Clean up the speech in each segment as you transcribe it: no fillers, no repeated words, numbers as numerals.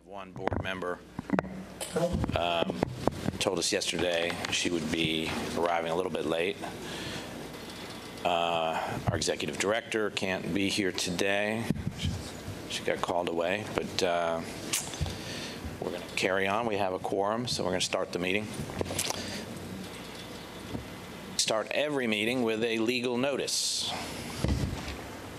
have one board member told us yesterday she would be arriving a little bit late. Our executive director can't be here today. She got called away, but we're going to carry on. We have a quorum, so we're going to start the meeting. Start every meeting with a legal notice.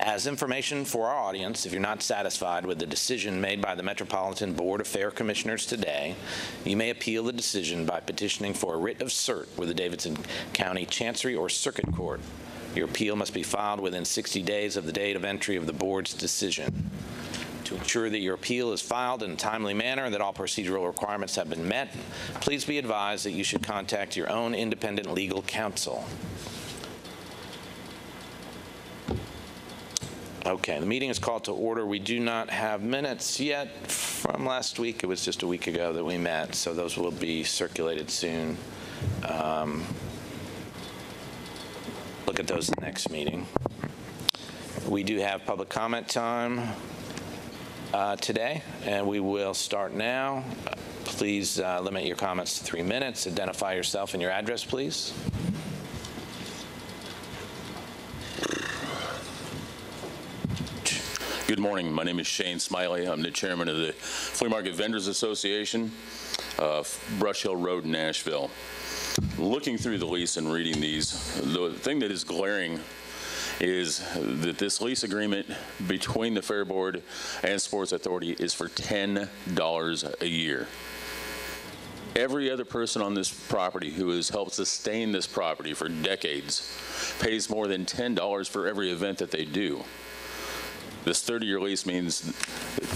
As information for our audience, if you're not satisfied with the decision made by the Metropolitan Board of Fair Commissioners today, you may appeal the decision by petitioning for a writ of cert with the Davidson County Chancery or Circuit Court. Your appeal must be filed within 60 days of the date of entry of the board's decision. To ensure that your appeal is filed in a timely manner and that all procedural requirements have been met, please be advised that you should contact your own independent legal counsel. Okay, the meeting is called to order. We do not have minutes yet from last week. It was just a week ago that we met, so those will be circulated soon. Look at those next meeting. We do have public comment time today, and we will start now. Please limit your comments to 3 minutes. Identify yourself and your address, please. Good morning. My name is Shane Smiley. I'm the chairman of the Flea Market Vendors Association, Brush Hill Road, Nashville. Looking through the lease and reading these, the thing that is glaring is that this lease agreement between the Fair Board and Sports Authority is for $10 a year. Every other person on this property who has helped sustain this property for decades pays more than $10 for every event that they do. This 30-year lease means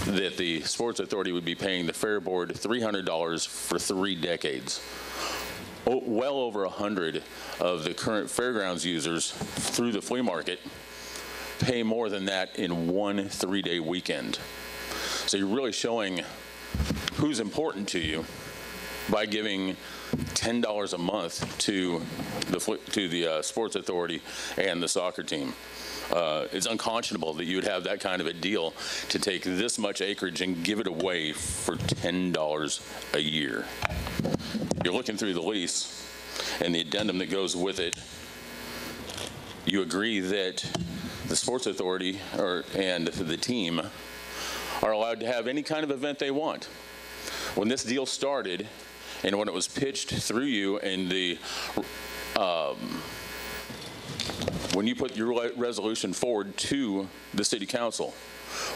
that the Sports Authority would be paying the Fair Board $300 for 3 decades. Well over 100 of the current fairgrounds users through the flea market pay more than that in one 3-day weekend. So you're really showing who's important to you by giving $10 a month to the Sports Authority and the soccer team. It's unconscionable that you would have that kind of a deal to take this much acreage and give it away for $10 a year. You're looking through the lease and the addendum that goes with it. You agree that the Sports Authority and the team are allowed to have any kind of event they want. When this deal started and when it was pitched through you and when you put your resolution forward to the City Council,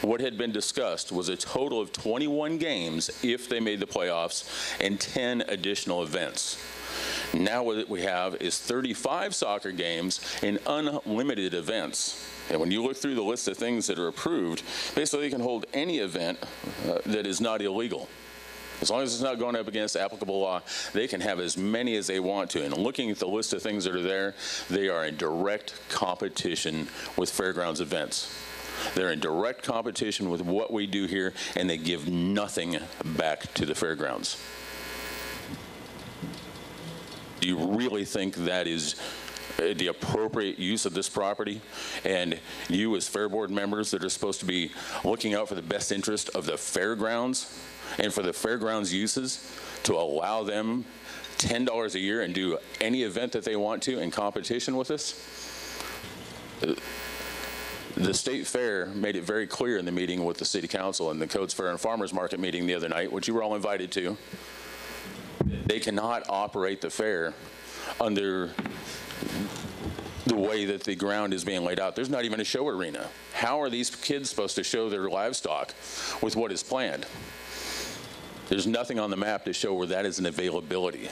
what had been discussed was a total of 21 games if they made the playoffs and 10 additional events. Now what we have is 35 soccer games and unlimited events. And when you look through the list of things that are approved, basically they can hold any event that is not illegal. As long as it's not going up against applicable law, they can have as many as they want to. And looking at the list of things that are there, they are in direct competition with fairgrounds events. They're in direct competition with what we do here, and they give nothing back to the fairgrounds. Do you really think that is the appropriate use of this property? And you as Fair Board members that are supposed to be looking out for the best interest of the fairgrounds and for the fairgrounds uses, to allow them $10 a year and do any event that they want to in competition with us? The State Fair made it very clear in the meeting with the City Council and the Coates Fair and Farmers Market meeting the other night, which you were all invited to. They cannot operate the fair under the way that the ground is being laid out. There's not even a show arena. How are these kids supposed to show their livestock with what is planned? There's nothing on the map to show where that is an availability.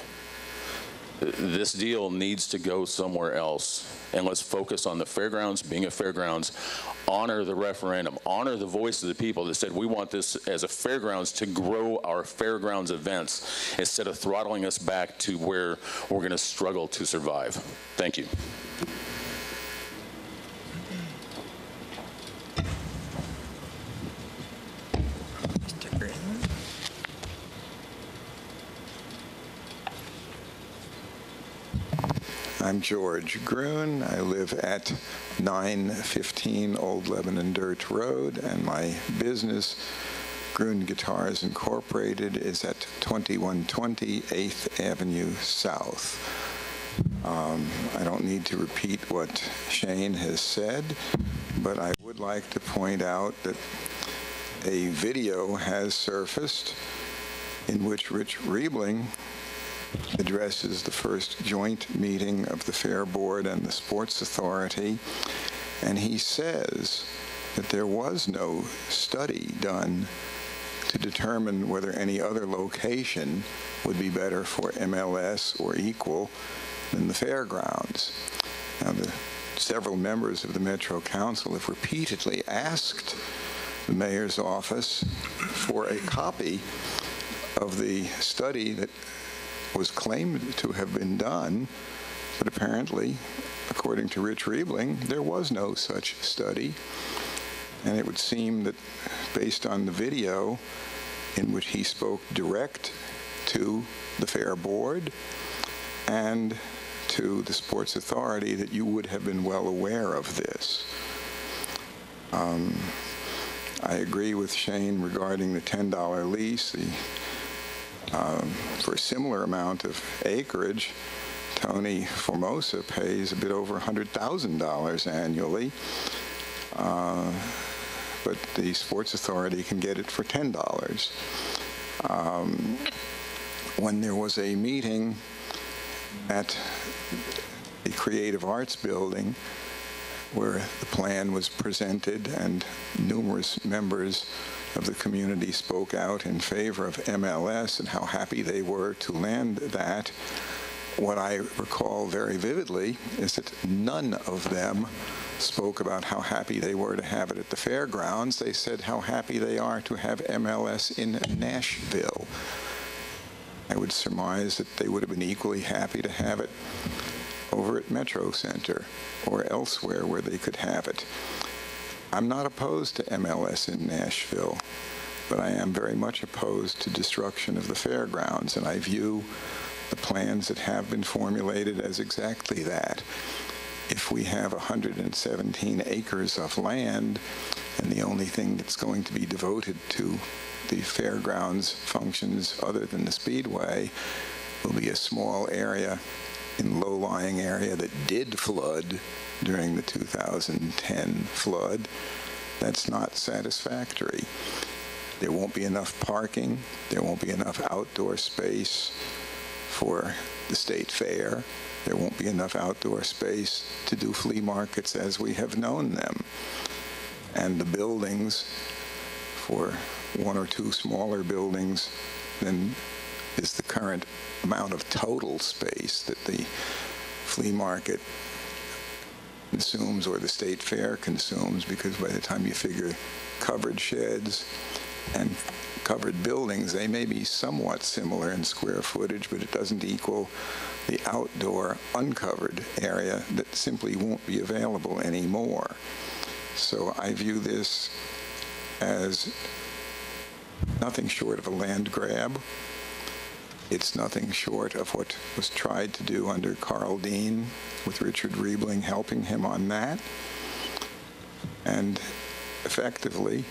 This deal needs to go somewhere else, and let's focus on the fairgrounds being a fairgrounds, honor the referendum, honor the voice of the people that said we want this as a fairgrounds to grow our fairgrounds events instead of throttling us back to where we're going to struggle to survive. Thank you. I'm George Gruen. I live at 915 Old Lebanon Dirt Road, and my business Gruen Guitars Incorporated is at 2120 8th Avenue South. I don't need to repeat what Shane has said, but I would like to point out that a video has surfaced in which Rich Riebling addresses the first joint meeting of the Fair Board and the Sports Authority, and he says that there was no study done to determine whether any other location would be better for MLS or equal than the fairgrounds. Now, several members of the Metro Council have repeatedly asked the mayor's office for a copy of the study that was claimed to have been done, but apparently, according to Rich Riebling, there was no such study. And it would seem that based on the video in which he spoke direct to the Fair Board and to the Sports Authority, that you would have been well aware of this. I agree with Shane regarding the $10 lease. For a similar amount of acreage, Tony Formosa pays a bit over $100,000 annually, but the Sports Authority can get it for $10. When there was a meeting at the Creative Arts Building where the plan was presented and numerous members of the community spoke out in favor of MLS and how happy they were to land that, what I recall very vividly is that none of them spoke about how happy they were to have it at the fairgrounds. They said how happy they are to have MLS in Nashville. I would surmise that they would have been equally happy to have it over at Metro Center or elsewhere where they could have it. I'm not opposed to MLS in Nashville, but I am very much opposed to destruction of the fairgrounds, and I view the plans that have been formulated as exactly that. If we have 117 acres of land, and the only thing that's going to be devoted to the fairgrounds functions other than the Speedway will be a small area in low-lying area that did flood during the 2010 flood, that's not satisfactory. There won't be enough parking. There won't be enough outdoor space for the state fair. There won't be enough outdoor space to do flea markets as we have known them. And the buildings, for one or two smaller buildings than is the current amount of total space that the flea market consumes or the state fair consumes, because by the time you figure covered sheds and covered buildings, they may be somewhat similar in square footage, but it doesn't equal the outdoor uncovered area that simply won't be available anymore. So I view this as nothing short of a land grab. It's nothing short of what was tried to do under Carl Dean, with Richard Riebling helping him on that. And effectively,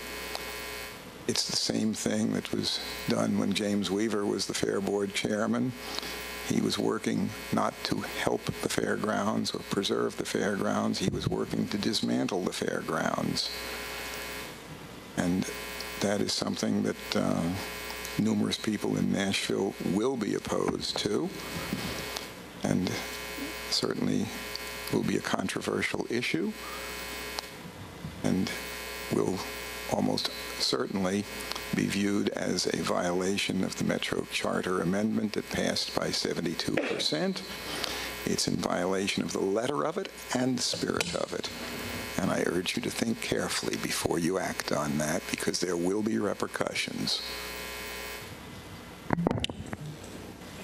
it's the same thing that was done when James Weaver was the Fair Board chairman. He was working not to help the fairgrounds or preserve the fairgrounds. He was working to dismantle the fairgrounds. And that is something that numerous people in Nashville will be opposed to, and certainly will be a controversial issue, and will almost certainly be viewed as a violation of the Metro Charter Amendment that passed by 72%. It's in violation of the letter of it and the spirit of it. And I urge you to think carefully before you act on that, because there will be repercussions.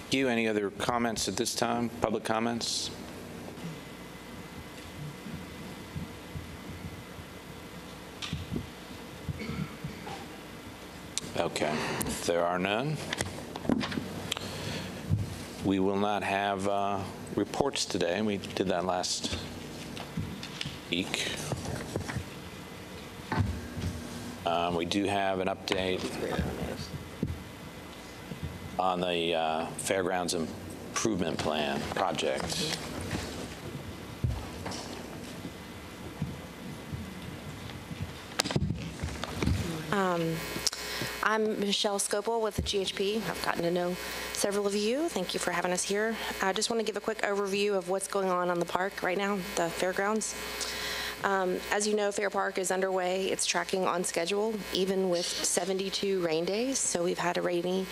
Thank you. Any other comments at this time? Public comments? Okay. If there are none, we will not have reports today. We did that last week. We do have an update on the Fairgrounds Improvement Plan project. I'm Michelle Scopel with GHP. I've gotten to know several of you. Thank you for having us here. I just want to give a quick overview of what's going on the park right now, the fairgrounds. As you know, Fair Park is underway. It's tracking on schedule, even with 72 rain days. So we've had a rainy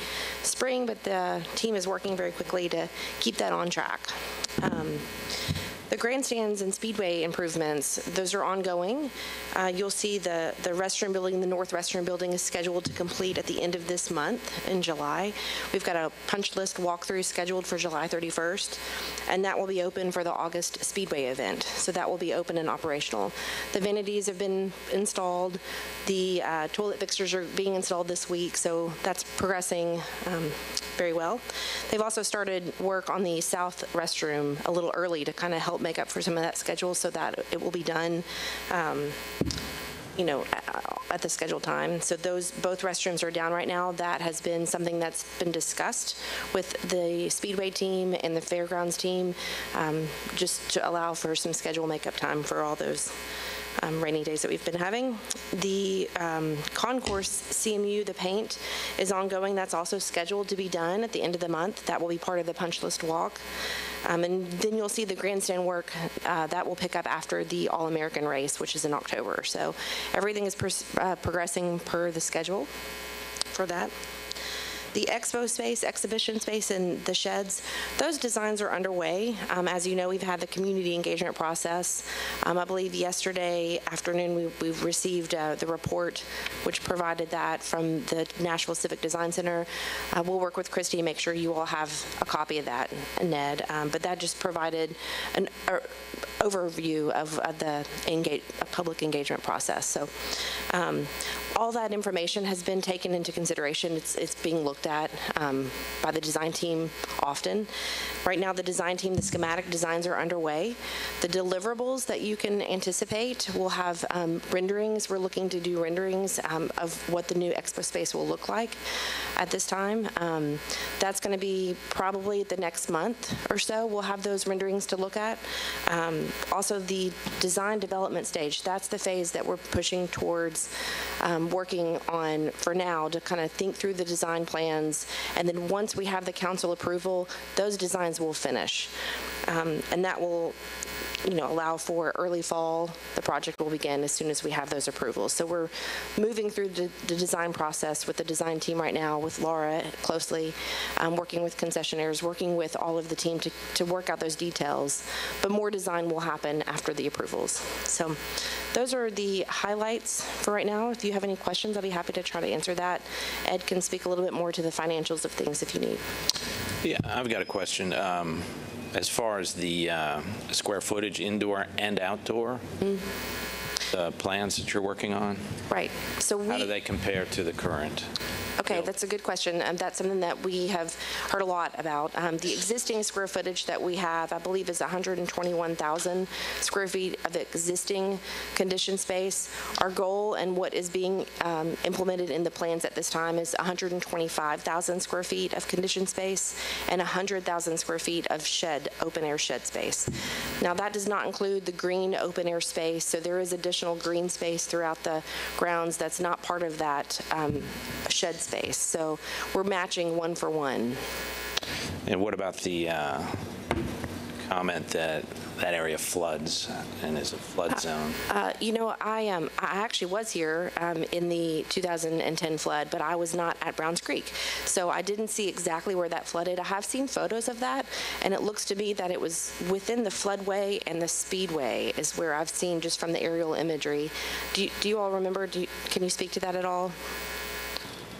spring, but the team is working very quickly to keep that on track. The grandstands and speedway improvements, those are ongoing. You'll see the restroom building, the north restroom building is scheduled to complete at the end of this month in July. We've got a punch list walkthrough scheduled for July 31st, and that will be open for the August speedway event. So that will be open and operational. The vanities have been installed. The toilet fixtures are being installed this week, so that's progressing very well. They've also started work on the south restroom a little early to kind of help make up for some of that schedule so that it will be done at the scheduled time. So both restrooms are down right now. That has been something that's been discussed with the Speedway team and the Fairgrounds team, just to allow for some schedule makeup time for all those rainy days that we've been having. The concourse CMU, the paint, is ongoing. That's also scheduled to be done at the end of the month. That will be part of the punch list walk. And then you'll see the grandstand work that will pick up after the All-American race, which is in October. So everything is progressing per the schedule for that. The expo space, exhibition space, and the sheds, those designs are underway. As you know, we've had the community engagement process. I believe yesterday afternoon we've received the report which provided that from the Nashville Civic Design Center. We'll work with Christy and make sure you all have a copy of that, Ned. But that just provided an overview of the public engagement process. So all that information has been taken into consideration. It's being looked at by the design team often. Right now, the design team, the schematic designs are underway. The deliverables that you can anticipate will have renderings. We're looking to do renderings of what the new expo space will look like at this time. That's going to be probably the next month or so. We'll have those renderings to look at. Also, the design development stage, that's the phase that we're pushing towards working on for now to kind of think through the design plans. And then once we have the council approval, those designs will finish. And that will allow for early fall. The project will begin as soon as we have those approvals. So we're moving through the design process with the design team right now, with Laura closely, working with concessionaires, working with all of the team to work out those details. But more design will happen after the approvals. So those are the highlights for right now. If you have any questions, I'll be happy to try to answer that. Ed can speak a little bit more to the financials of things if you need. Yeah, I've got a question. As far as the square footage, indoor and outdoor, the plans that you're working on, right? So how do they compare to the current? Okay, that's a good question. That's something that we have heard a lot about. The existing square footage that we have, I believe, is 121,000 square feet of existing conditioned space. Our goal and what is being implemented in the plans at this time is 125,000 square feet of conditioned space and 100,000 square feet of open-air shed space. Now, that does not include the green open-air space, so there is additional green space throughout the grounds that's not part of that shed space. So we're matching one for one. And what about the comment that that area floods and is a flood zone? I actually was here in the 2010 flood, but I was not at Browns Creek. So I didn't see exactly where that flooded. I have seen photos of that, and it looks to me that it was within the floodway and the speedway is where I've seen just from the aerial imagery. Do you all remember? Can you speak to that at all?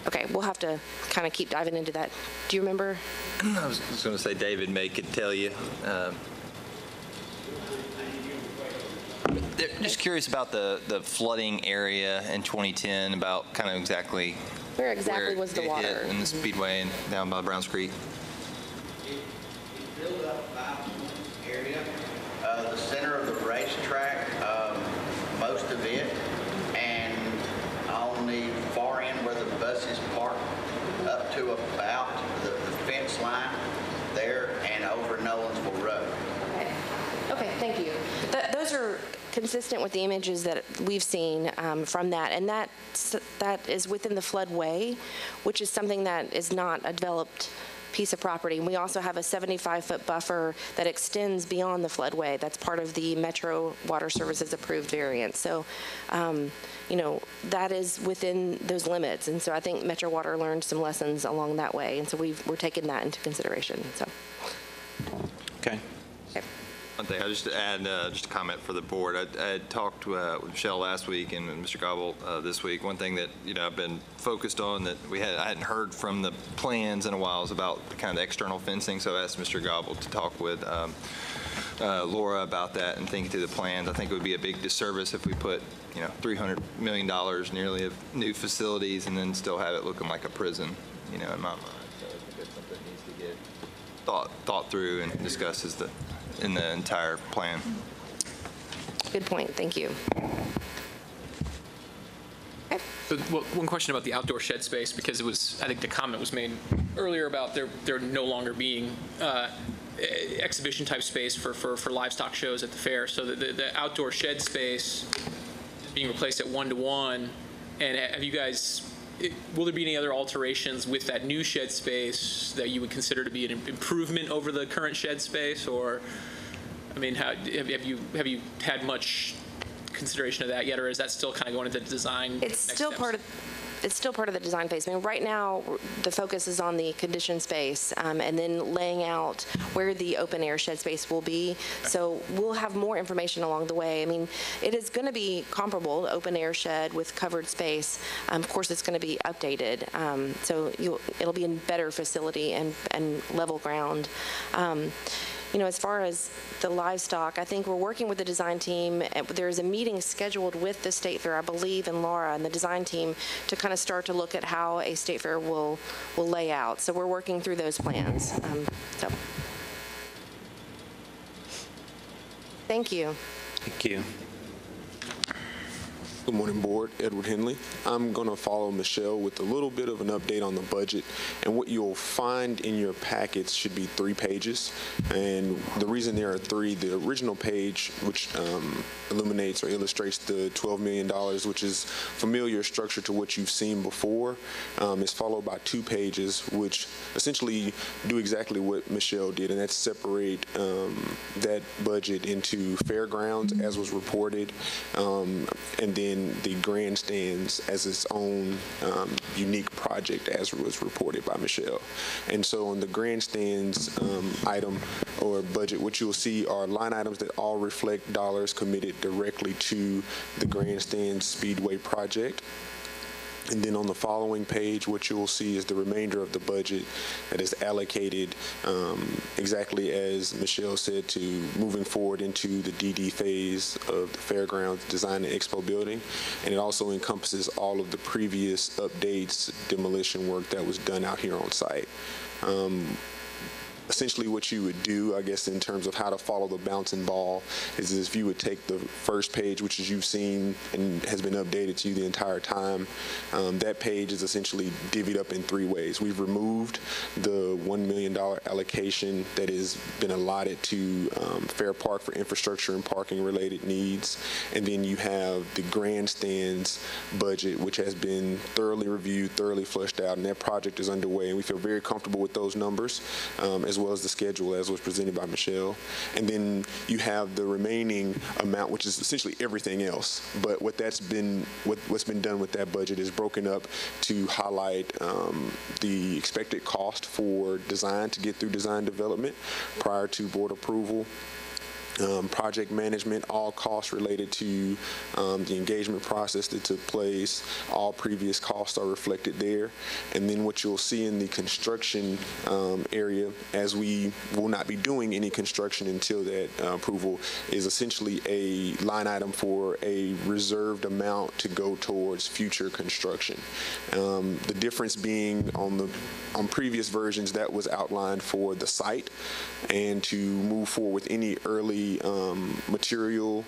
Okay, we'll have to kind of keep diving into that. Do you remember? I was going to say David May could tell you. Just curious about the flooding area in 2010, about kind of exactly where was the water? It hit in the speedway and down by Browns Creek. It built up about this area, the center of the racetrack, most of it, and on the consistent with the images that we've seen from that, and that is within the floodway, which is something that is not a developed piece of property. And we also have a 75-foot buffer that extends beyond the floodway. That's part of the Metro Water Services approved variance. So, you know, that is within those limits. And so I think Metro Water learned some lessons along that way. And so we're taking that into consideration. So. Okay. One thing, I just add just a comment for the board. I had talked with Michelle last week and Mr. Gobble this week. One thing that I've been focused on that I hadn't heard from the plans in a while is about the kind of the external fencing. So I asked Mr. Gobble to talk with Laura about that and think through the plans. I think it would be a big disservice if we put $300 million nearly of new facilities and then still have it looking like a prison. In my mind. So I think that's something that needs to get thought through and discussed in the entire plan. Good point. Thank you. Okay. But one question about the outdoor shed space, because I think the comment was made earlier about there no longer being exhibition type space for livestock shows at the fair. So the outdoor shed space is being replaced at 1-to-1. And have you guys, will there be any other alterations with that new shed space that you would consider to be an improvement over the current shed space? Or, I mean, have you had much consideration of that yet, or is that still kind of going into the design? It's still part of the design phase. I mean, right now the focus is on the conditioned space and then laying out where the open air shed space will be. So we'll have more information along the way. I mean, it is going to be comparable to open air shed with covered space. Of course, it's going to be updated. So it'll be in better facility and level ground. As far as the livestock, I think we're working with the design team. There's a meeting scheduled with the State Fair, I believe, and Laura and the design team to kind of start to look at how a State Fair will lay out. So we're working through those plans. Thank you. Thank you. Good morning, Board. Edward Henley. I'm going to follow Michelle with a little bit of an update on the budget. And what you'll find in your packets should be 3 pages. And the reason there are 3, the original page, which illuminates or illustrates the $12 million, which is familiar structure to what you've seen before, is followed by 2 pages, which essentially do exactly what Michelle did, and that's separate that budget into fairgrounds, as was reported, and then the grandstands as its own unique project, as was reported by Michelle. And so on the grandstands item or budget, what you'll see are line items that all reflect dollars committed directly to the grandstand speedway project. And then on the following page, what you will see is the remainder of the budget that is allocated exactly as Michelle said, to moving forward into the DD phase of the Fairgrounds Design and Expo building. And it also encompasses all of the previous updates, demolition work that was done out here on site. Essentially what you would do, I guess, in terms of how to follow the bouncing ball is if you would take the first page, which as you've seen and has been updated to you the entire time, that page is essentially divvied up in 3 ways. We've removed the $1 million allocation that has been allotted to Fair Park for infrastructure and parking related needs. And then you have the grandstands budget, which has been thoroughly reviewed, thoroughly fleshed out, and that project is underway. And we feel very comfortable with those numbers, as well as the schedule as was presented by Michelle. And then you have the remaining amount, which is essentially everything else. But what's been done with that budget is broken up to highlight the expected cost for design to get through design development prior to board approval. Project management, all costs related to the engagement process that took place, all previous costs are reflected there. And then what you'll see in the construction area, as we will not be doing any construction until that approval, is essentially a line item for a reserved amount to go towards future construction. The difference being on previous versions that was outlined for the site, and to move forward with any early material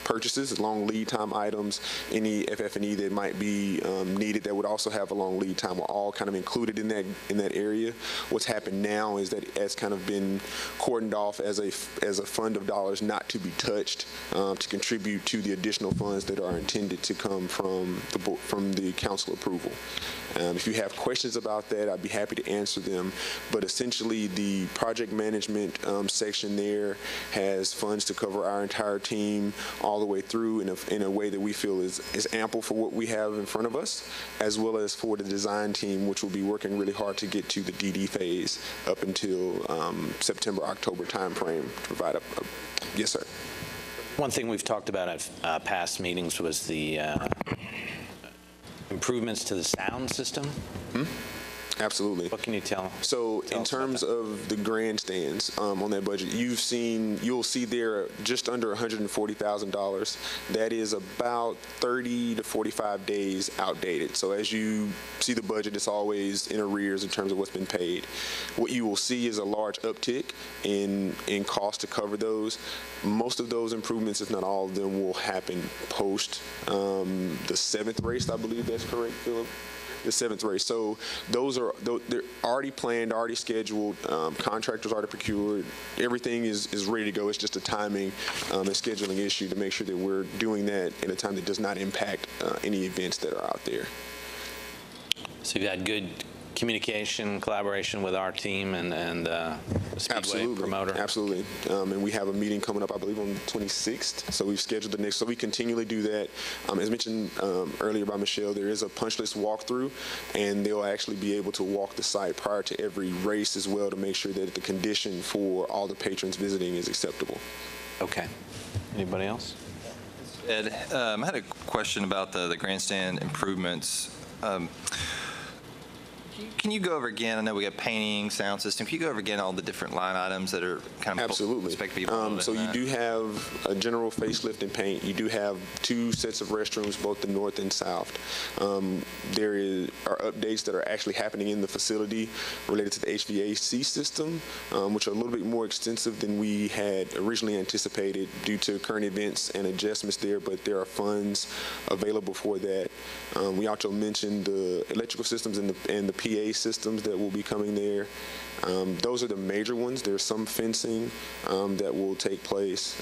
purchases, long lead time items, any FF&E that might be needed that would also have a long lead time are all kind of included in that area. What's happened now is that it's kind of been cordoned off as a fund of dollars not to be touched to contribute to the additional funds that are intended to come from the council approval. If you have questions about that, I'd be happy to answer them. But essentially, the project management section there has funds to cover our entire team all the way through in a way that we feel is ample for what we have in front of us, as well as for the design team, which will be working really hard to get to the DD phase up until September, October timeframe to provide yes, sir. One thing we've talked about at past meetings was the improvements to the sound system. Absolutely. What can you tell? So in terms of the grandstands on that budget, you'll see there just under $140,000. That is about 30 to 45 days outdated. So as you see the budget, it's always in arrears in terms of what's been paid. What you will see is a large uptick in cost to cover those. Most of those improvements, if not all of them, will happen post the 7th race. I believe that's correct, Philip. The 7th race. So they're already planned, already scheduled. Contractors already procured. Everything is ready to go. It's just a timing and scheduling issue to make sure that we're doing that in a time that does not impact any events that are out there. So you've had good communication, collaboration with our team and the Speedway promoter. Absolutely. And we have a meeting coming up, I believe, on the 26th. So we've scheduled the next. So we continually do that. As mentioned earlier by Michelle, there is a punch list walkthrough, and they'll actually be able to walk the site prior to every race as well to make sure that the condition for all the patrons visiting is acceptable. Okay. Anybody else? Ed, I had a question about the grandstand improvements. Can you go over again? I know we got painting, sound system. Can you go over again all the different line items that are kind of expect to be so you do have a general facelift and paint. You do have 2 sets of restrooms, both the north and south. There are updates that are actually happening in the facility related to the HVAC system, which are a little bit more extensive than we had originally anticipated due to current events and adjustments there, but there are funds available for that. We also mentioned the electrical systems and the PA systems that will be coming there. Those are the major ones. There's some fencing that will take place,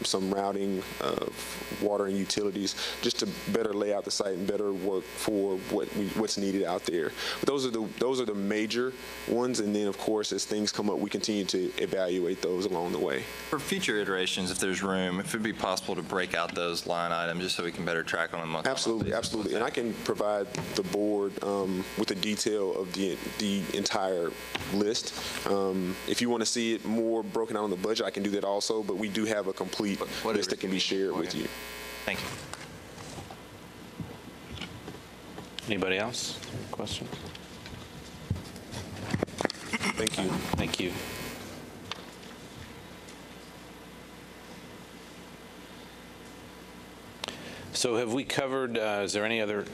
some routing of water and utilities, just to better lay out the site and better work for what's needed out there. But those are the major ones, and then of course as things come up, we continue to evaluate those along the way. For future iterations, if there's room, if it'd be possible to break out those line items just so we can better track on them. Absolutely, absolutely. And I can provide the board with the detail of the entire list. If you want to see it more broken out on the budget, I can do that also, but we do have a complete list that can be shared with you. Thank you. Anybody else? Questions? Thank you. Thank you. So have we covered, is there any other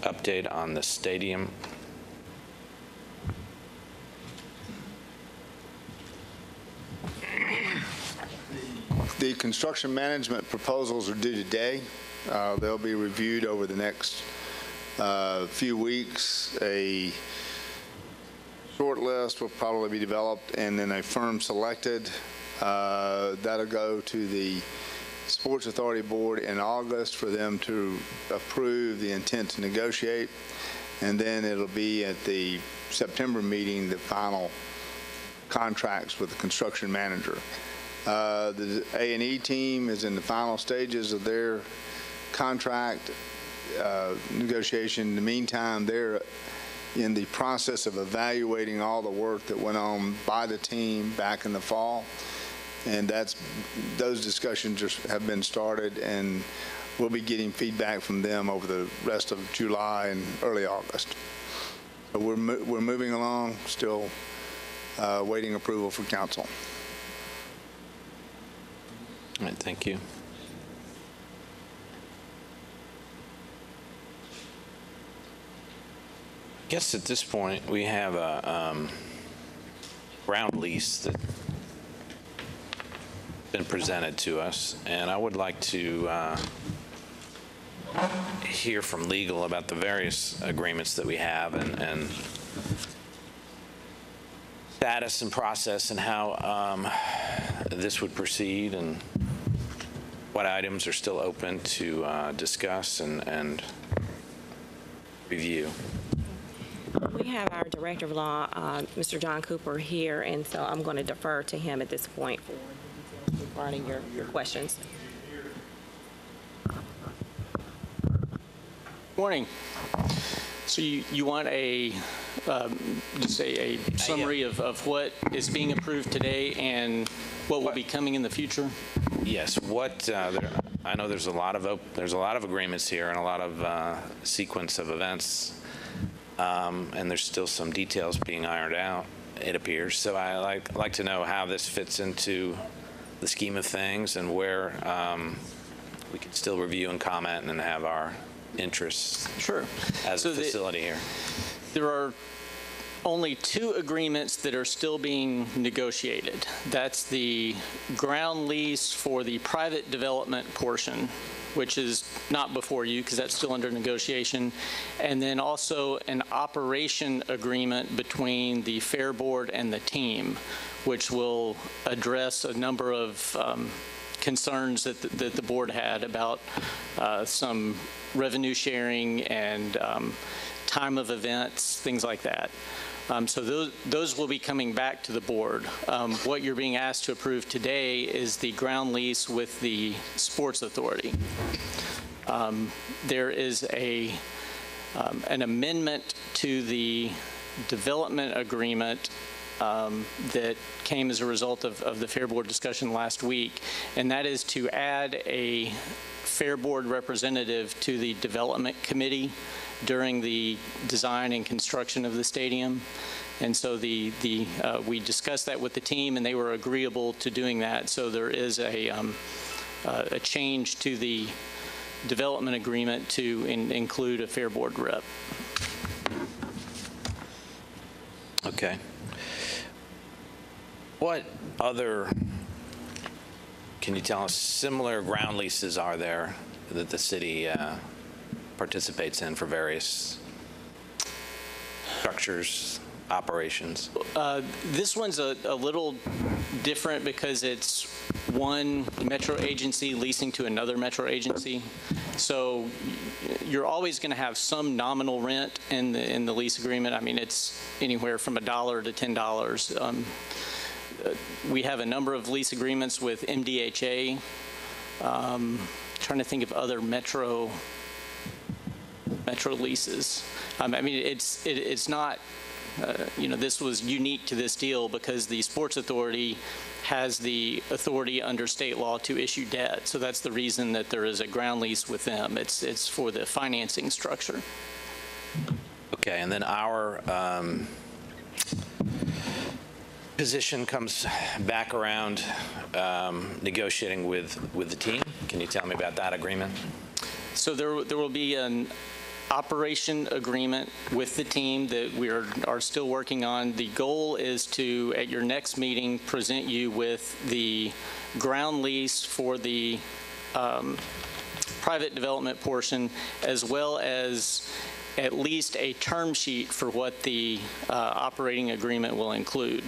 update on the stadium? The construction management proposals are due today. They'll be reviewed over the next few weeks. A short list will probably be developed and then a firm selected. That'll go to the Sports Authority Board in August for them to approve the intent to negotiate. And then it'll be at the September meeting, the final contracts with the construction manager. The A&E team is in the final stages of their contract negotiation. In the meantime, they're in the process of evaluating all the work that went on by the team back in the fall. And those discussions have been started, and we'll be getting feedback from them over the rest of July and early August. So we're moving along, still waiting approval from council. All right, thank you. I guess at this point we have a ground lease that been presented to us, and I would like to hear from legal about the various agreements that we have and status and process and how this would proceed and what items are still open to discuss and review. We have our Director of Law, Mr. John Cooper, here, and so I'm going to defer to him at this point for details regarding your questions. Morning. So you want just a summary of what is being approved today and what will be coming in the future? Yes. I know there's a lot of agreements here and a lot of sequence of events, and there's still some details being ironed out, it appears. So I like to know how this fits into the scheme of things and where we can still review and comment and have our interests as a facility here. There are only 2 agreements that are still being negotiated. That's the ground lease for the private development portion, which is not before you because that's still under negotiation, and then also an operation agreement between the Fair Board and the team, which will address a number of concerns that the board had about some revenue sharing and time of events, things like that. So those will be coming back to the board. What you're being asked to approve today is the ground lease with the Sports Authority. There is an amendment to the development agreement that came as a result of the Fair Board discussion last week, and that is to add a Fair Board representative to the development committee during the design and construction of the stadium. And so we discussed that with the team, and they were agreeable to doing that. So there is a change to the development agreement to include a Fair Board rep. Okay. What other, can you tell us, similar ground leases are there that the city participates in for various structures, operations? This one's a little different because it's one metro agency leasing to another metro agency. So you're always going to have some nominal rent in the lease agreement. I mean, it's anywhere from $1 to $10. We have a number of lease agreements with MDHA. Trying to think of other metro leases. I mean, it's not, this was unique to this deal because the Sports Authority has the authority under state law to issue debt. So that's the reason that there is a ground lease with them. It's for the financing structure. Okay, and then our position comes back around negotiating with the team. Can you tell me about that agreement? So there will be an operation agreement with the team that we are still working on. The goal is to, at your next meeting, present you with the ground lease for the private development portion, as well as at least a term sheet for what the operating agreement will include.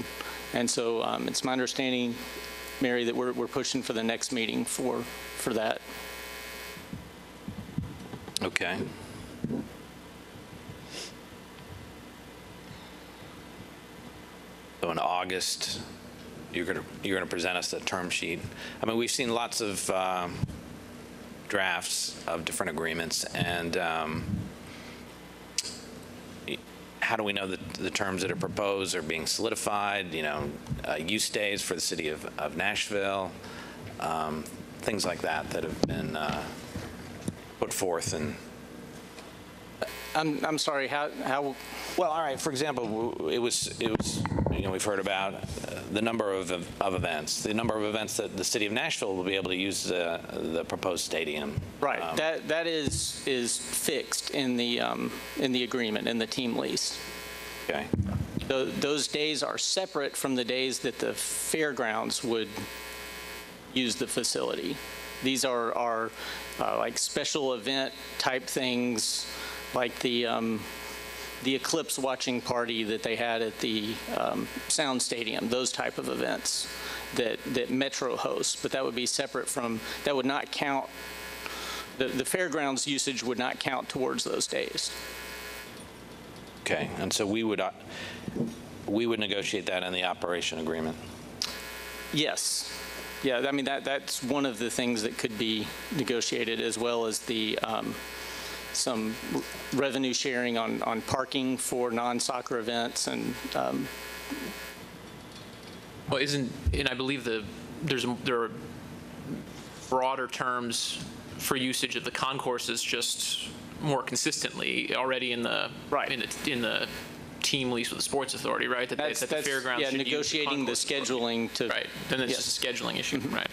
And so it's my understanding, Mary, that we're pushing for the next meeting for that. Okay. So in August, you're gonna present us a term sheet. I mean, we've seen lots of drafts of different agreements, and how do we know that the terms that are proposed are being solidified? Use stays for the city of Nashville, things like that have been put forth. And I'm sorry. How? Well, all right. For example, it was. We've heard about the number of events, the number of events that the city of Nashville will be able to use the proposed stadium. Right. That is fixed in the agreement, in the team lease. Okay. Those days are separate from the days that the fairgrounds would use the facility. These are like special event type things, like the eclipse watching party that they had at the Sound Stadium, those type of events that Metro hosts, but that would be separate from, that would not count, the fairgrounds usage would not count towards those days. Okay, and so we would negotiate that in the operation agreement? Yes. Yeah, I mean, that's one of the things that could be negotiated, as well as the some revenue sharing on parking for non-soccer events and Well, and I believe there are broader terms for usage of the concourses just more consistently already in the in the team lease with the Sports Authority, right? That the fairgrounds should negotiating the scheduling to right. Then it's just a scheduling issue, right?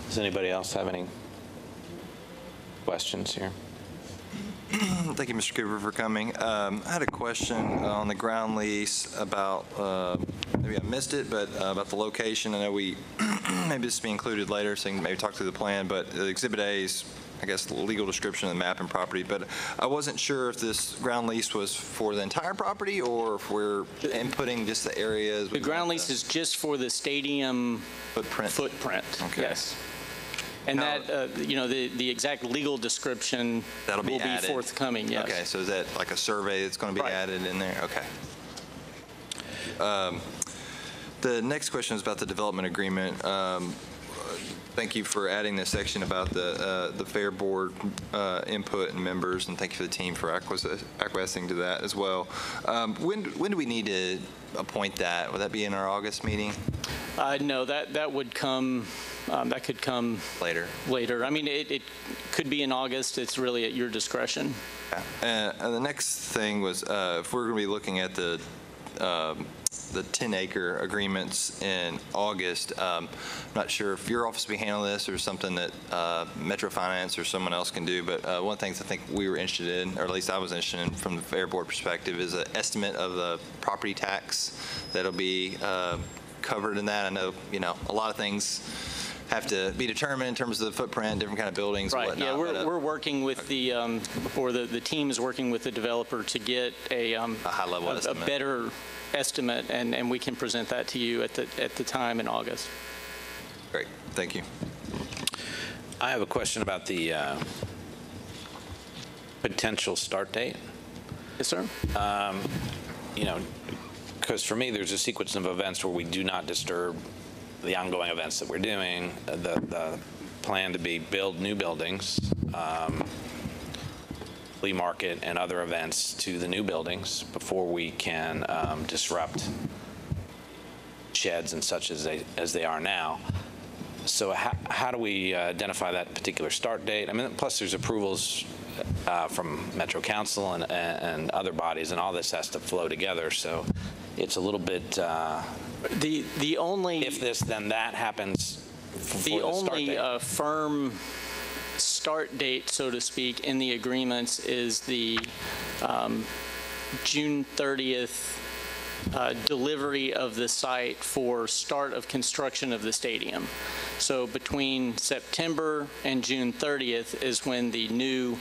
Does anybody else have any questions here? Thank you, Mr. Cooper, for coming. I had a question on the ground lease about, maybe I missed it, but about the location. I know maybe this will be included later, so you can maybe talk through the plan, but Exhibit A is, I guess, the legal description of the map and property, but I wasn't sure if this ground lease was for the entire property or if we're inputting just the areas. The ground lease is just for the stadium footprint. Okay. Yes. And that, the exact legal description will be forthcoming, yes. Okay, so is that like a survey that's going to be added in there? Okay. The next question is about the development agreement. Thank you for adding this section about the Fair Board input and members, and thank you for the team for acquiescing to that as well. When do we need to appoint that? Would that be in our August meeting? No, that would come. That could come later. I mean, it could be in August. It's really at your discretion. Yeah. And the next thing was, if we're going to be looking at the 10-acre agreements in August, I'm not sure if your office will be handling this or something that Metro Finance or someone else can do, but one of the things I think we were interested in, or at least I was interested in from the Fair Board perspective, is an estimate of the property tax that'll be covered in that. I know, a lot of things have to be determined in terms of the footprint, different kind of buildings, and whatnot. Yeah, we're working with the team is working with the developer to get a high-level estimate, a better estimate, and we can present that to you at the time in August. Great, thank you. I have a question about the potential start date. Yes, sir. Because for me, there's a sequence of events where we do not disturb the ongoing events that we're doing, the plan to build new buildings, flea market and other events to the new buildings before we can disrupt sheds and such as they are now. So how do we identify that particular start date? I mean, plus there's approvals from Metro Council and other bodies, and all this has to flow together. So it's a little bit. The only if this then that happens. The only firm start date, so to speak, in the agreements is the June 30th delivery of the site for start of construction of the stadium. So between September and June 30th is when the new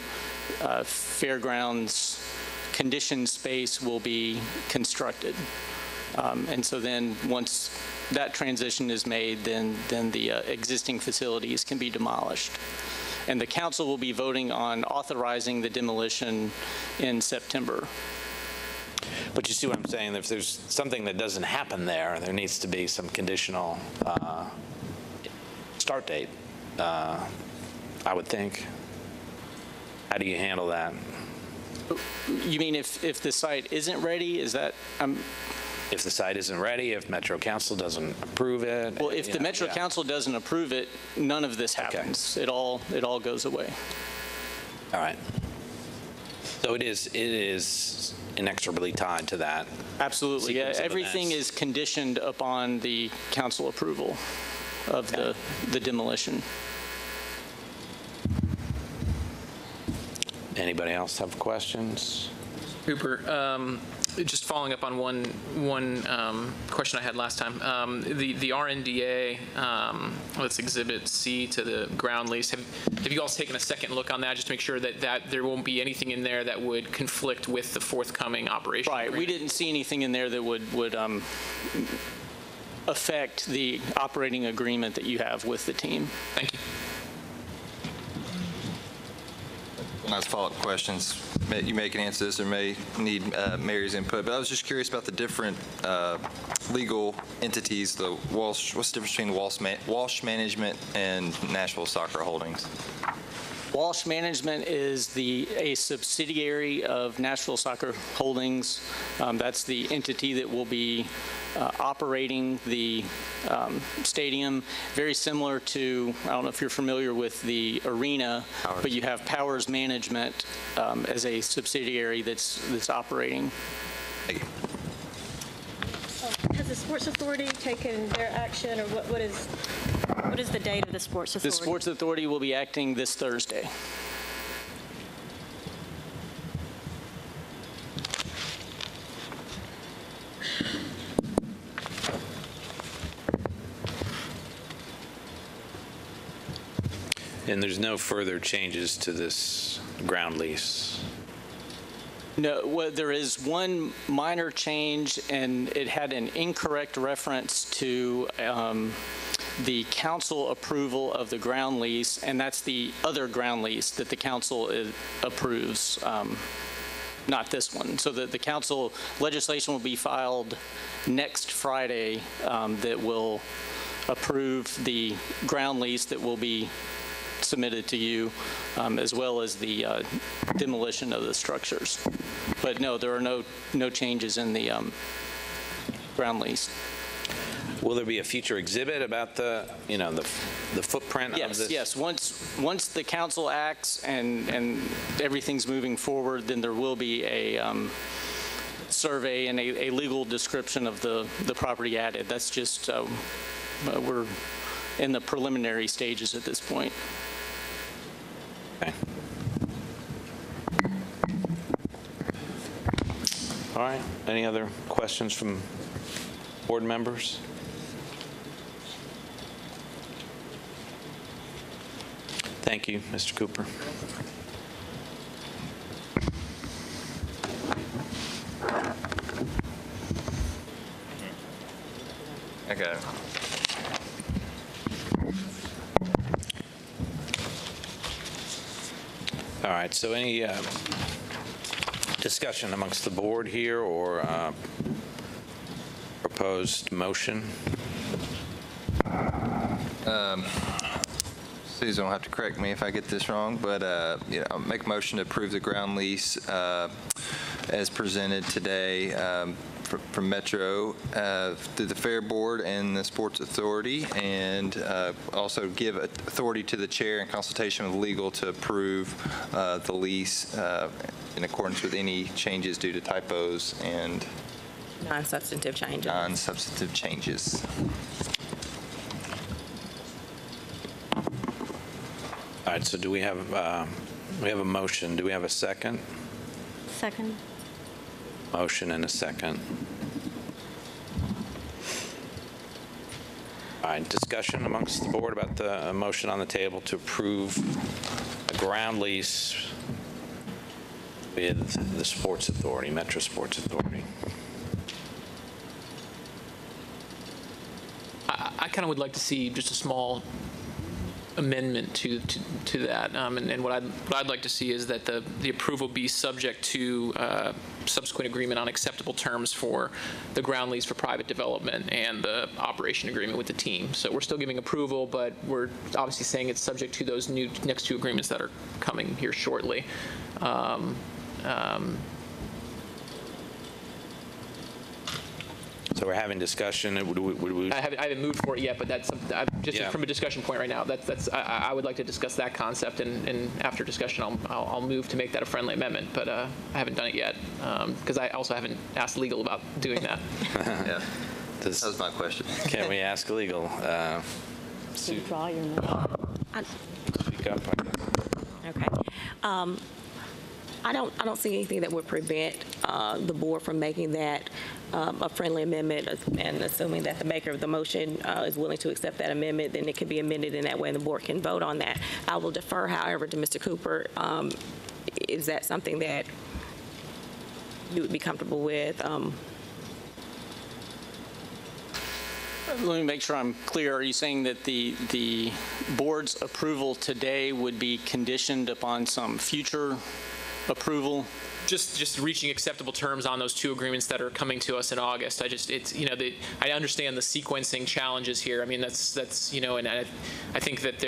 fairgrounds conditioned space will be constructed. And so then once that transition is made, then the existing facilities can be demolished. And the council will be voting on authorizing the demolition in September. But you see what I'm saying? If there's something that doesn't happen there needs to be some conditional start date, I would think. How do you handle that? You mean if the site isn't ready? Is that? If the site isn't ready, if Metro Council doesn't approve it? Well, if the Metro Council doesn't approve it, none of this happens. Okay. It all goes away. All right. So it is inexorably tied to that. Absolutely. Yeah. Everything is conditioned upon the council approval of the demolition. Anybody else have questions? Cooper, just following up on one question I had last time, the RNDA, that's Exhibit C to the ground lease. Have you all taken a second look on that, just to make sure that there won't be anything in there that would conflict with the forthcoming operation? Right. We didn't see anything in there that would affect the operating agreement that you have with the team. Thank you. Nice follow-up questions. You may can answer this or may need Mary's input, but I was just curious about the different legal entities, what's the difference between Walsh Management and Nashville Soccer Holdings? Walsh Management is a subsidiary of Nashville Soccer Holdings. That's the entity that will be operating the stadium. Very similar to, I don't know if you're familiar with the arena, but you have Powers Management as a subsidiary that's operating. Thank you. Has the Sports Authority taken their action, or what is the date of the Sports Authority? The Sports Authority will be acting this Thursday. And there's no further changes to this ground lease? No, well, there is one minor change, and it had an incorrect reference to the council approval of the ground lease, and that's the other ground lease that the council approves, not this one. So the council legislation will be filed next Friday that will approve the ground lease that will be submitted to you, as well as the demolition of the structures. But no, there are no changes in the ground lease. Will there be a future exhibit about the footprint of this? Yes. Once the council acts and everything's moving forward, then there will be a survey and a legal description of the property added. That's just, we're in the preliminary stages at this point. Okay. All right. Any other questions from board members? Thank you, Mr. Cooper. Okay. All right, so any discussion amongst the board here or proposed motion? Susan will have to correct me if I get this wrong, but I'll make a motion to approve the ground lease as presented today from Metro through the Fair Board and the Sports Authority, and also give authority to the chair in consultation with legal to approve the lease in accordance with any changes due to typos and Non-substantive changes. non-substantive changes. All right, so do we have a motion? Do we have a second? Second. Motion and a second. All right, discussion amongst the board about the motion on the table to approve a ground lease with the Sports Authority, Metro Sports Authority. I kind of would like to see just a small amendment to that, and what I'd like to see is that the approval be subject to subsequent agreement on acceptable terms for the ground lease for private development and the operation agreement with the team. So we're still giving approval, but we're obviously saying it's subject to those next two agreements that are coming here shortly. So we're having discussion. I haven't moved for it yet, but that's just Yeah. from a discussion point right now. I would like to discuss that concept, and after discussion, I'll move to make that a friendly amendment. But I haven't done it yet because I also haven't asked legal about doing that. Yeah, that was my question. Can we ask legal? Draw your name. Speak up. Okay. I don't see anything that would prevent the board from making that a friendly amendment, and assuming that the maker of the motion is willing to accept that amendment, then it can be amended in that way, and the board can vote on that. I will defer, however, to Mr. Cooper. Is that something that you would be comfortable with? Let me make sure I'm clear. Are you saying that the board's approval today would be conditioned upon some future approval? Just reaching acceptable terms on those two agreements that are coming to us in August. I understand the sequencing challenges here. I mean, that's and I think that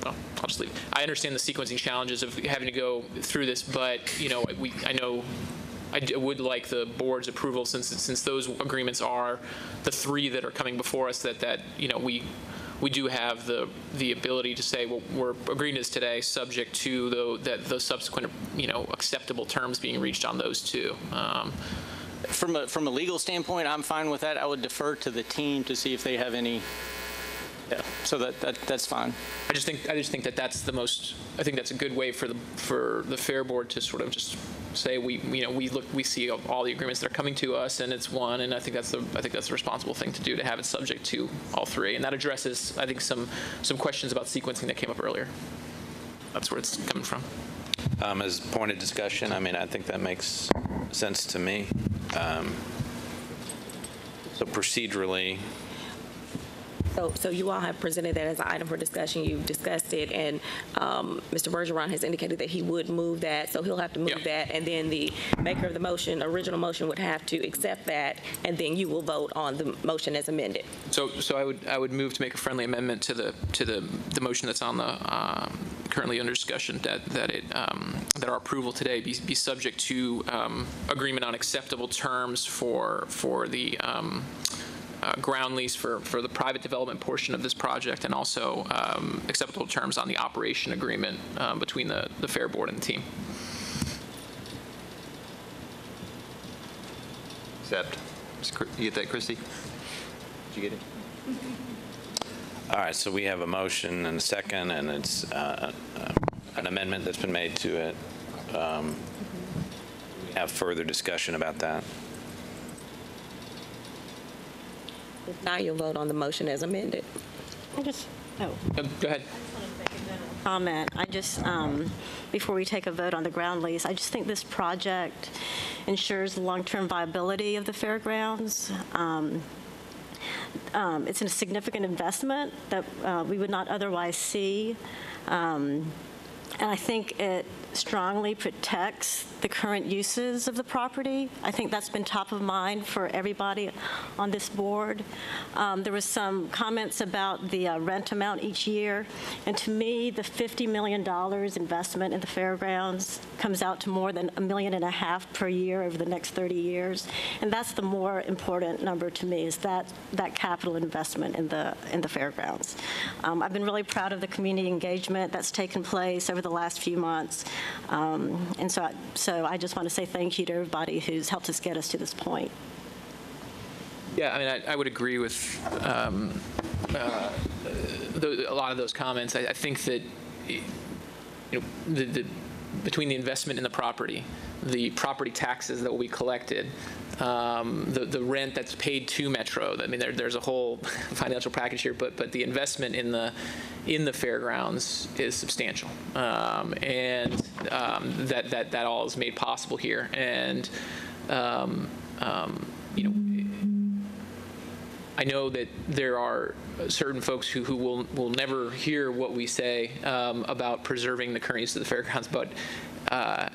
well, I'll just leave. I understand the sequencing challenges of having to go through this, but I know I would like the board's approval since those agreements are the three that are coming before us. That we do have the ability to say, well, we're agreeing to this today, subject to the subsequent acceptable terms being reached on those two. From a legal standpoint, I'm fine with that. I would defer to the team to see if they have any. Yeah, so that's fine. I just think that that's the most. I think that's a good way for the Fair Board to sort of just say we see all the agreements that are coming to us, and it's one, and I think that's the responsible thing to do, to have it subject to all three, and that addresses, I think, some questions about sequencing that came up earlier. That's where it's coming from. As a point of discussion, I mean, I think that makes sense to me. So procedurally. So you all have presented that as an item for discussion. You've discussed it, and Mr. Bergeron has indicated that he would move that, so he'll have to move that, and then the maker of the motion, original motion, would have to accept that, and then you will vote on the motion as amended. So I would move to make a friendly amendment to the motion that's on the currently under discussion, that our approval today be subject to agreement on acceptable terms for the ground lease for the private development portion of this project, and also acceptable terms on the operation agreement between the Fair Board and the team. Accept. You get that, Christy? Did you get it? All right, so we have a motion and a second, and it's an amendment that's been made to it. We have further discussion about that. Now you'll vote on the motion as amended. Go ahead. Comment. I just, before we take a vote on the ground lease, I just think this project ensures the long-term viability of the fairgrounds. It's a significant investment that we would not otherwise see. And I think it strongly protects the current uses of the property. I think that's been top of mind for everybody on this board. There was some comments about the rent amount each year, and to me, the $50 million investment in the fairgrounds comes out to more than $1.5 million per year over the next 30 years, and that's the more important number to me, is that capital investment in the fairgrounds. I've been really proud of the community engagement that's taken place over the last few months. And so I just want to say thank you to everybody who's helped us get us to this point. Yeah, I mean, I would agree with a lot of those comments. I think that between the investment in the property taxes that will be collected, the rent that's paid to Metro. I mean, there's a whole financial package here, but the investment in the fairgrounds is substantial, and that all is made possible here. And I know that there are certain folks who will never hear what we say about preserving the current use of the fairgrounds, but I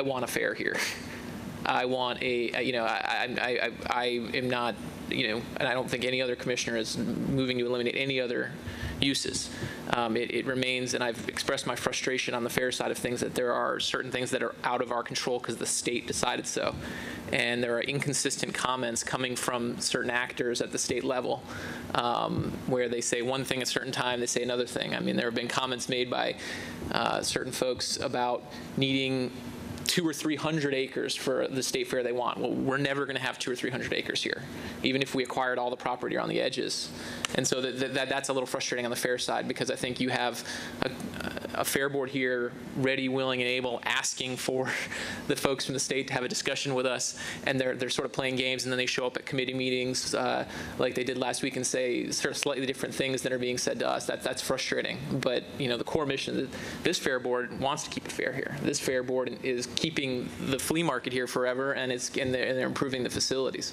want a fair here. I want I am not, and I don't think any other commissioner is moving to eliminate any other uses. It remains, and I've expressed my frustration on the fair side of things, that there are certain things that are out of our control because the state decided so. And there are inconsistent comments coming from certain actors at the state level where they say one thing at a certain time, they say another thing. I mean, there have been comments made by certain folks about needing 200 or 300 acres for the state fair they want. Well, we're never going to have 200 or 300 acres here, even if we acquired all the property around the edges. And so that's a little frustrating on the fair side, because I think you have a fair board here, ready, willing, and able, asking for the folks from the state to have a discussion with us, and they're sort of playing games, and then they show up at committee meetings like they did last week and say sort of slightly different things that are being said to us. That's frustrating. But the core mission, this fair board wants to keep it fair here. This fair board is keeping the flea market here forever, and they're improving the facilities.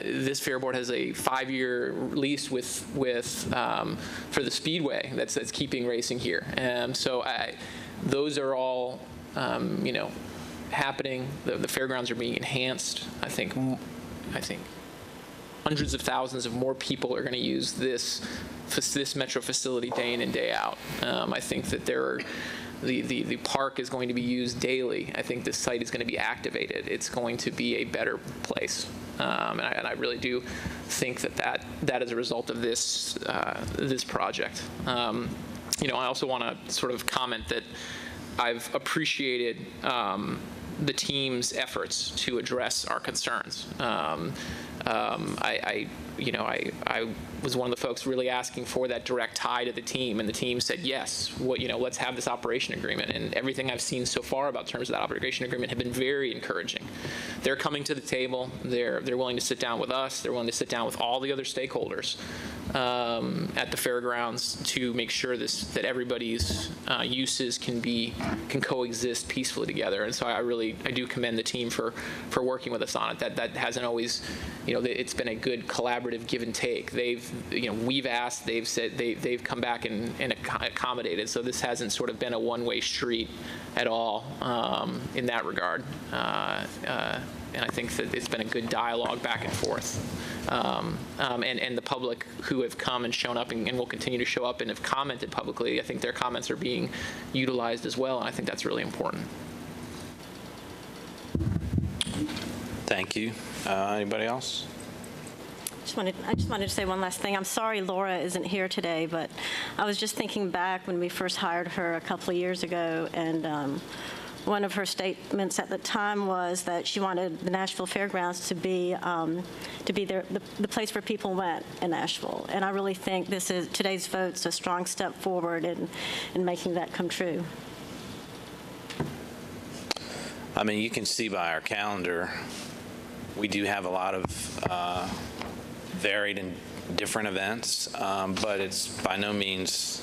This fair board has a 5-year lease for the Speedway that's keeping racing here. So those are all happening. The fairgrounds are being enhanced. I think hundreds of thousands of more people are going to use this Metro facility day in and day out. I think that the park is going to be used daily. I think this site is going to be activated. It's going to be a better place. And I really do think that is a result of this project. I also want to sort of comment that I've appreciated the team's efforts to address our concerns. I was one of the folks really asking for that direct tie to the team, and the team said yes. Let's have this operation agreement. And everything I've seen so far about terms of that operation agreement have been very encouraging. They're coming to the table. They're willing to sit down with us. They're willing to sit down with all the other stakeholders at the fairgrounds to make sure that everybody's uses can coexist peacefully together. And so I do commend the team for working with us on it. That hasn't always, it's been a good collaborative give and take. We've asked, they've said, they've come back and accommodated. So this hasn't sort of been a one-way street at all in that regard. And I think that it's been a good dialogue back and forth. And the public who have come and shown up and will continue to show up and have commented publicly, I think their comments are being utilized as well, and I think that's really important. Thank you. Anybody else? I just wanted to say one last thing. I'm sorry Laura isn't here today, but I was just thinking back when we first hired her a couple of years ago, and one of her statements at the time was that she wanted the Nashville Fairgrounds to be the place where people went in Nashville. And I really think today's vote's a strong step forward in making that come true. I mean, you can see by our calendar, we do have a lot of varied and different events, but it's by no means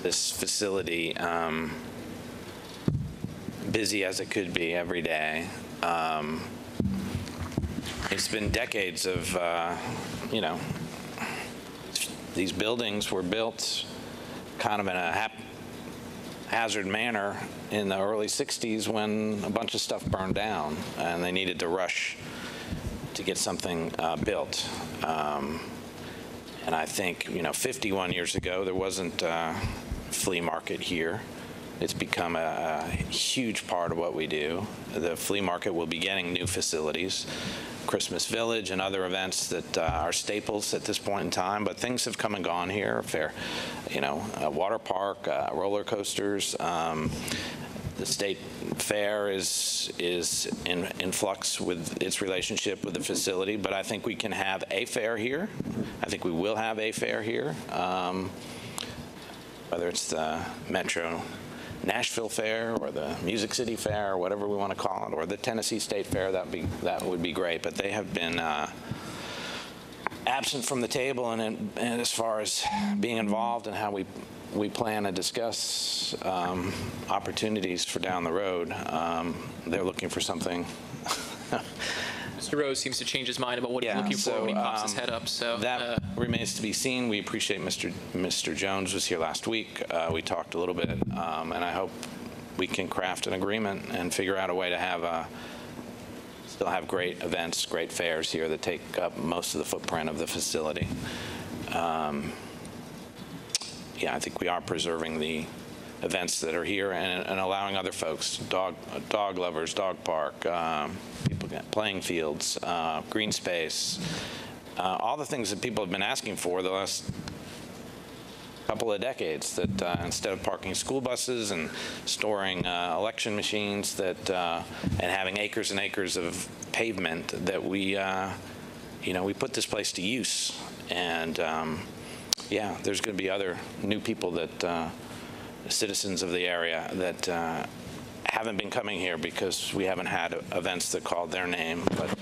this facility busy as it could be every day. It's been decades of, these buildings were built kind of in a haphazard manner in the early 60s when a bunch of stuff burned down and they needed to rush to get something built. And I think, 51 years ago, there wasn't a flea market here. It's become a huge part of what we do. The flea market will be getting new facilities, Christmas Village and other events that are staples at this point in time, but things have come and gone here. A water park, roller coasters. The state fair is in flux with its relationship with the facility, but I think we can have a fair here. I think we will have a fair here, whether it's the Metro Nashville Fair or the Music City Fair or whatever we want to call it, or the Tennessee State Fair. That would be great, but they have been absent from the table and as far as being involved in how we plan to discuss opportunities for down the road. They're looking for something. Mr. Rose seems to change his mind about what he's looking for when he pops his head up. So that remains to be seen. We appreciate Mr. Jones was here last week. We talked a little bit, and I hope we can craft an agreement and figure out a way to still have great events, great fairs here that take up most of the footprint of the facility. I think we are preserving the events that are here and allowing other folks, dog lovers, dog park, people playing fields, green space, all the things that people have been asking for the last couple of decades, that instead of parking school buses and storing election machines and having acres and acres of pavement, that we put this place to use. And there's going to be other new people that citizens of the area that haven't been coming here because we haven't had events that called their name. But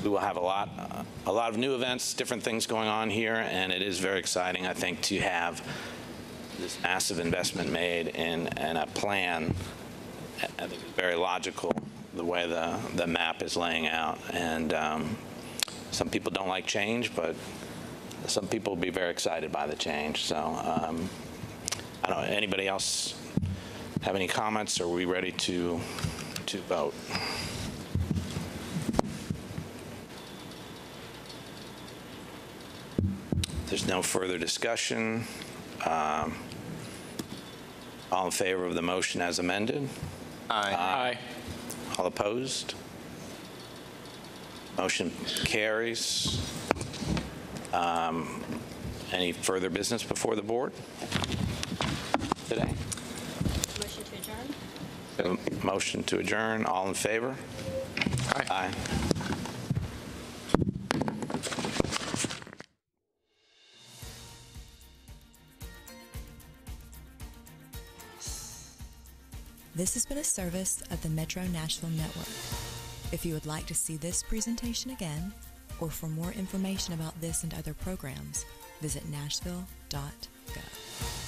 we will have a lot of new events, different things going on here, and it is very exciting, I think, to have this massive investment made in a plan. I think it's very logical the way the map is laying out, and some people don't like change, but some people will be very excited by the change. So I don't know, anybody else have any comments, or are we ready to vote? There's no further discussion. All in favor of the motion as amended? Aye. All opposed? Motion carries. Any further business before the board today? Motion to adjourn? Motion to adjourn. All in favor? Aye. This has been a service of the Metro Nashville Network. If you would like to see this presentation again, or for more information about this and other programs, visit nashville.gov.